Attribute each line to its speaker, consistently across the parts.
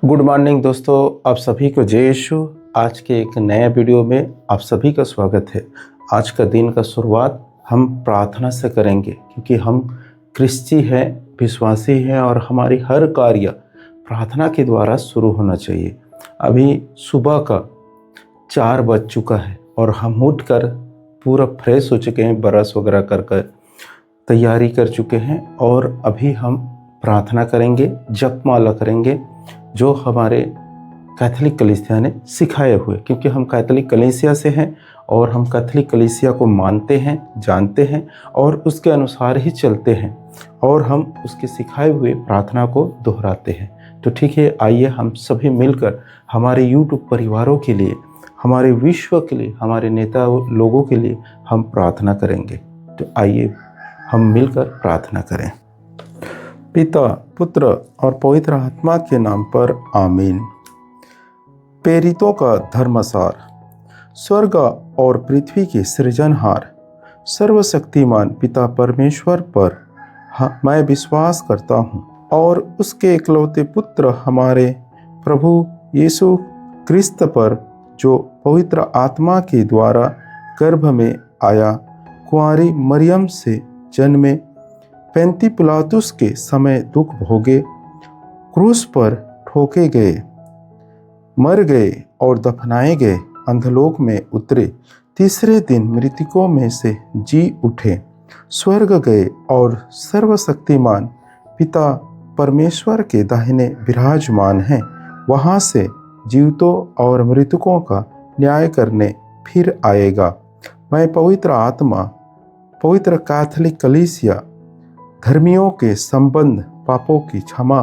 Speaker 1: Good morning दोस्तों, आप सभी को जय यीशु। आज के एक नए वीडियो में आप सभी का स्वागत है। आज का दिन का शुरुआत हम प्रार्थना से करेंगे क्योंकि हम क्रिश्ची हैं, विश्वासी हैं और हमारी हर कार्य प्रार्थना के द्वारा शुरू होना चाहिए। अभी सुबह का 4 बज चुका है और हम उठकर पूरा फ्रेश हो चुके हैं, ब्रश वगैरह कर तैयारी कर चुके हैं और अभी हम प्रार्थना करेंगे, जपमाला करेंगे जो हमारे कैथोलिक कलीसिया ने सिखाए हुए, क्योंकि हम कैथोलिक कलीसिया से हैं और हम कैथोलिक कलीसिया को मानते हैं, जानते हैं और उसके अनुसार ही चलते हैं और हम उसके सिखाए हुए प्रार्थना को दोहराते हैं। तो ठीक है, आइए हम सभी मिलकर हमारे यूट्यूब परिवारों के लिए, हमारे विश्व के लिए, हमारे नेता लोगों के लिए हम प्रार्थना करेंगे। तो आइए हम मिलकर प्रार्थना करें। पिता, पुत्र और पवित्र आत्मा के नाम पर आमीन। प्रेरितों का धर्मसार। स्वर्ग और पृथ्वी के सृजनहार सर्वशक्तिमान पिता परमेश्वर पर मैं विश्वास करता हूँ और उसके इकलौते पुत्र हमारे प्रभु यीशु क्रिस्त पर, जो पवित्र आत्मा के द्वारा गर्भ में आया, कुंवारी मरियम से जन्मे, पैंती पिलातुस के समय दुख भोगे, क्रूस पर ठोके गए, मर गए और दफनाए गए, अंधलोक में उतरे, तीसरे दिन मृतकों में से जी उठे, स्वर्ग गए और सर्वशक्तिमान पिता परमेश्वर के दाहिने विराजमान हैं। वहाँ से जीवितों और मृतकों का न्याय करने फिर आएगा। मैं पवित्र आत्मा, पवित्र कैथोलिक कलीसिया, धर्मियों के संबंध, पापों की क्षमा,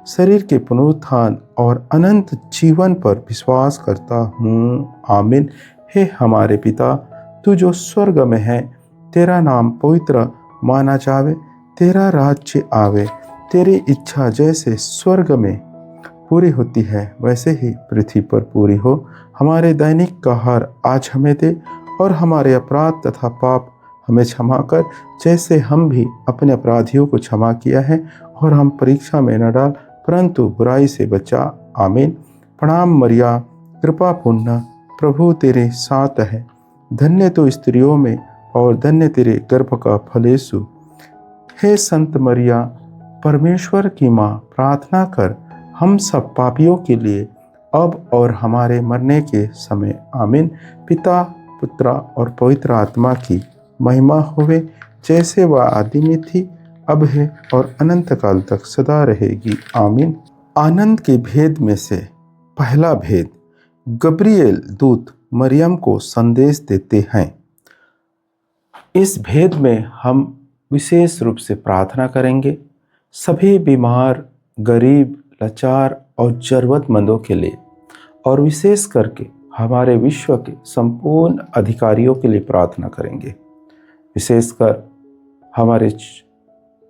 Speaker 1: शरीर के पुनरुत्थान और अनंत जीवन पर विश्वास करता हूँ। आमीन। हे हमारे पिता, तू जो स्वर्ग में है, तेरा नाम पवित्र माना जावे, तेरा राज्य आवे, तेरी इच्छा जैसे स्वर्ग में पूरी होती है वैसे ही पृथ्वी पर पूरी हो। हमारे दैनिक आहार आज हमें दे और हमारे अपराध तथा पाप हमें क्षमा कर, जैसे हम भी अपने अपराधियों को क्षमा किया है, और हम परीक्षा में न डाल परंतु बुराई से बचा। आमीन। प्रणाम मरिया, कृपा पूर्ण, प्रभु तेरे साथ है, धन्य तो स्त्रियों में और धन्य तेरे गर्भ का फल यीशु। हे संत मरिया, परमेश्वर की माँ, प्रार्थना कर हम सब पापियों के लिए अब और हमारे मरने के समय। आमीन। पिता, पुत्र और पवित्र आत्मा की महिमा होवे, जैसे वह आदि में थी, अब है और अनंत काल तक सदा रहेगी। आमीन। आनंद के भेद में से पहला भेद, गब्रिएल दूत मरियम को संदेश देते हैं। इस भेद में हम विशेष रूप से प्रार्थना करेंगे सभी बीमार, गरीब, लाचार और जरूरतमंदों के लिए, और विशेष करके हमारे विश्व के संपूर्ण अधिकारियों के लिए प्रार्थना करेंगे। विशेषकर हमारे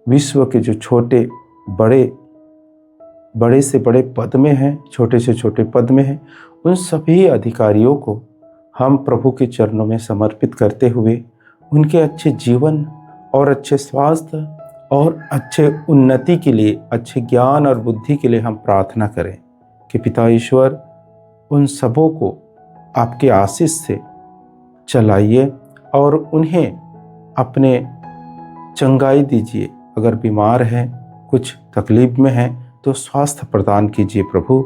Speaker 1: विश्व के जो छोटे बड़े से बड़े पद में हैं, छोटे से छोटे पद में हैं, उन सभी अधिकारियों को हम प्रभु के चरणों में समर्पित करते हुए उनके अच्छे जीवन और अच्छे स्वास्थ्य और अच्छे उन्नति के लिए, अच्छे ज्ञान और बुद्धि के लिए हम प्रार्थना करें कि पिता ईश्वर उन सबों को आपके आशीष से चलाइए और उन्हें अपने चंगाई दीजिए। अगर बीमार हैं, कुछ तकलीफ में हैं, तो स्वास्थ्य प्रदान कीजिए प्रभु,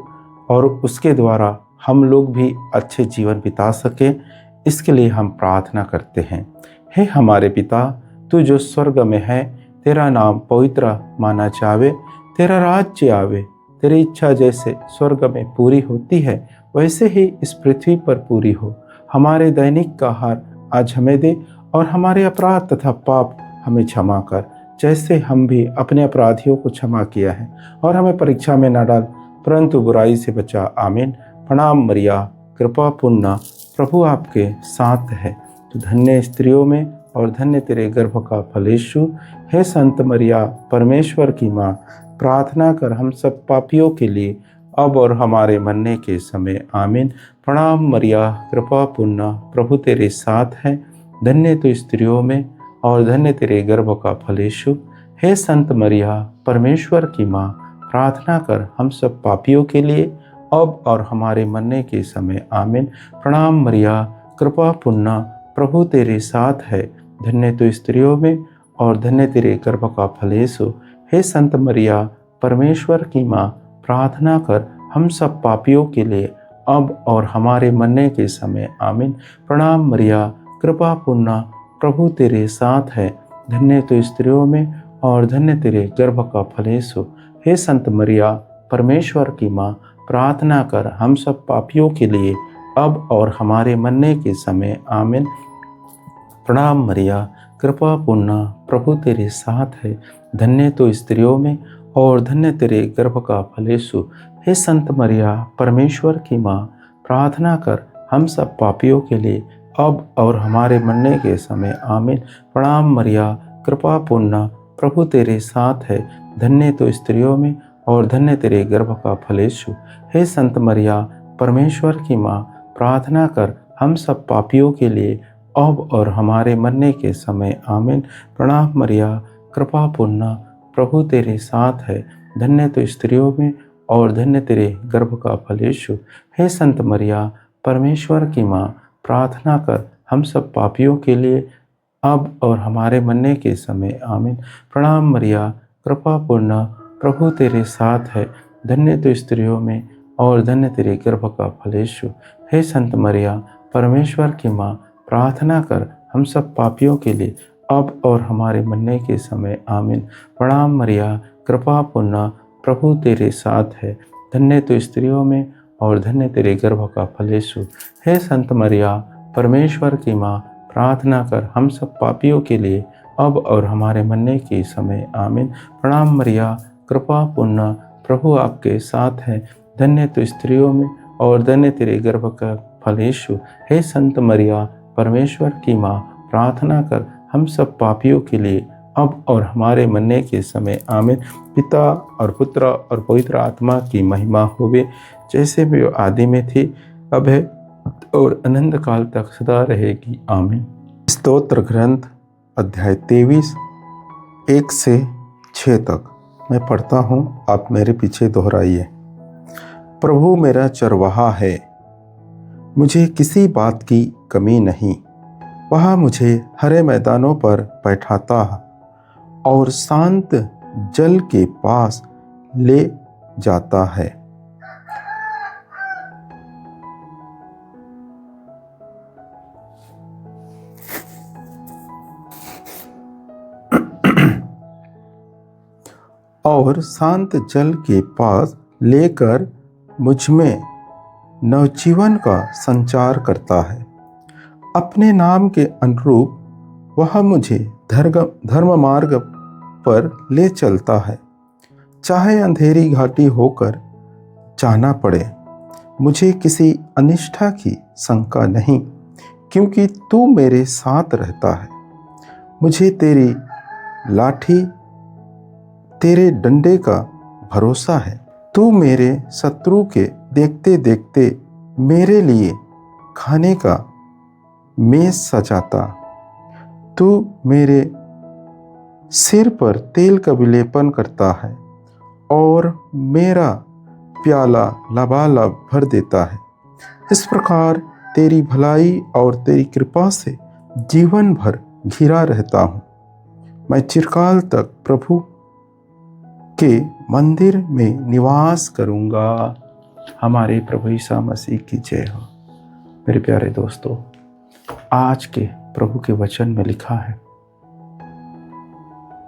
Speaker 1: और उसके द्वारा हम लोग भी अच्छे जीवन बिता सकें, इसके लिए हम प्रार्थना करते हैं। हे हमारे पिता, तू जो स्वर्ग में है, तेरा नाम पवित्र माना जावे, तेरा राज्य आवे, तेरी इच्छा जैसे स्वर्ग में पूरी होती है वैसे ही इस पृथ्वी पर पूरी हो। हमारे दैनिक आहार आज हमें दे और हमारे अपराध तथा पाप हमें क्षमा कर, जैसे हम भी अपने अपराधियों को क्षमा किया है, और हमें परीक्षा में न डाल परंतु बुराई से बचा। आमीन। प्रणाम मरिया, कृपा पूर्ण, प्रभु आपके साथ है, तो धन्य स्त्रियों में और धन्य तेरे गर्भ का फल यीशु। हे संत मरिया, परमेश्वर की माँ, प्रार्थना कर हम सब पापियों के लिए अब और हमारे मरने के समय। आमीन। प्रणाम मरिया, कृपा पूर्ण, प्रभु तेरे साथ है, धन्य तो स्त्रियों में और धन्य तेरे गर्भ का फल यीशु। हे संत मरिया, परमेश्वर की माँ, प्रार्थना कर हम सब पापियों के लिए अब और हमारे मरने के समय आमीन। प्रणाम मरिया, कृपा पूर्ण, प्रभु तेरे साथ है, धन्य तो स्त्रियों में और धन्य तेरे गर्भ का फल यीशु। हे संत मरिया, परमेश्वर की माँ, प्रार्थना कर हम सब पापियों के लिए अब और हमारे मरने के समय आमीन। प्रणाम मरिया, कृपा पूर्ण, प्रभु तेरे साथ है, धन्य तो स्त्रियों में और धन्य तेरे गर्भ का फल यीशु। हे संत मरिया, परमेश्वर की माँ, प्रार्थना कर हम सब पापियों के लिए अब और हमारे मरने के समय आमीन। प्रणाम मरिया, कृपा पूर्ण, प्रभु तेरे साथ है, धन्य तो स्त्रियों में और धन्य तेरे गर्भ का फल यीशु। हे संत मरिया, परमेश्वर की माँ, प्रार्थना कर हम सब पापियों के लिए अब और हमारे मरने के समय आमीन। प्रणाम मरिया, कृपा पूर्ण, प्रभु तेरे साथ है, धन्य तो स्त्रियों में और धन्य तेरे गर्भ का फल यीशु। हे संत मरिया, परमेश्वर की माँ, प्रार्थना कर हम सब पापियों के लिए अब और हमारे मरने के समय आमीन। प्रणाम मरिया, कृपा पूर्ण, प्रभु तेरे साथ है, धन्य तो स्त्रियों में और धन्य तेरे गर्भ का फल यीशु। हे संत मरिया, परमेश्वर की माँ, प्रार्थना कर हम सब पापियों के लिए अब और हमारे मरने के समय आमीन। प्रणाम मरिया, कृपा पूर्ण, प्रभु तेरे साथ है, धन्य तो स्त्रियों में और धन्य तेरे गर्भ का फल यीशु। हे संत मरिया, परमेश्वर की माँ, प्रार्थना कर हम सब पापियों के लिए अब और हमारे मरने के समय आमीन। प्रणाम मरिया, कृपा पूर्ण, प्रभु तेरे साथ है, धन्य तो स्त्रियों में और धन्य तेरे गर्भ का फल यीशु। हे संत मरिया, परमेश्वर की माँ, प्रार्थना कर हम सब पापियों के लिए अब और हमारे मरने के समय आमीन। प्रणाम मरिया, कृपा पूर्ण, प्रभु आपके साथ है, धन्य तो स्त्रियों में और धन्य तेरे गर्भ का फल यीशु। हे संत मरिया, परमेश्वर की माँ, प्रार्थना कर हम सब पापियों के लिए अब और हमारे मरने के समय आमीन। पिता और पुत्र और पवित्र आत्मा की महिमा होवे, जैसे भी आदि में थी, अब है और अनंत काल तक सदा रहेगी आमीन। स्तोत्र ग्रंथ अध्याय 23 1 से 6 तक मैं पढ़ता हूँ, आप मेरे पीछे दोहराइए। प्रभु मेरा चरवाहा है, मुझे किसी बात की कमी नहीं। वह मुझे हरे मैदानों पर बैठाता है और शांत जल के पास ले जाता है। और शांत जल के पास लेकर मुझ में नवजीवन का संचार करता है। अपने नाम के अनुरूप वह मुझे धर्म मार्ग पर ले चलता है। चाहे अंधेरी घाटी होकर जाना पड़े, मुझे किसी अनिष्ठा की शंका नहीं, क्योंकि तू मेरे साथ रहता है। मुझे तेरी लाठी, तेरे डंडे का भरोसा है। तू मेरे शत्रु के देखते देखते मेरे लिए खाने का मेज सजाता। तू मेरे सिर पर तेल का विलेपन करता है और मेरा प्याला लबालब भर देता है। इस प्रकार तेरी भलाई और तेरी कृपा से जीवन भर घिरा रहता हूँ। मैं चिरकाल तक प्रभु के मंदिर में निवास करूँगा। हमारे प्रभु यीशु मसीह की जय हो। मेरे प्यारे दोस्तों, आज के प्रभु के वचन में लिखा है,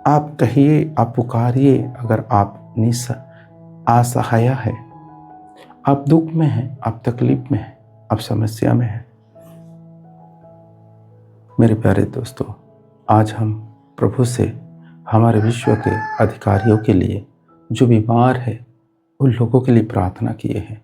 Speaker 1: आप कहिए, आप पुकारिए, अगर आप असहाय है, आप दुख में हैं, आप तकलीफ में हैं, आप समस्या में हैं। मेरे प्यारे दोस्तों, आज हम प्रभु से हमारे विश्व के अधिकारियों के लिए, जो बीमार है, उन लोगों के लिए प्रार्थना किए हैं।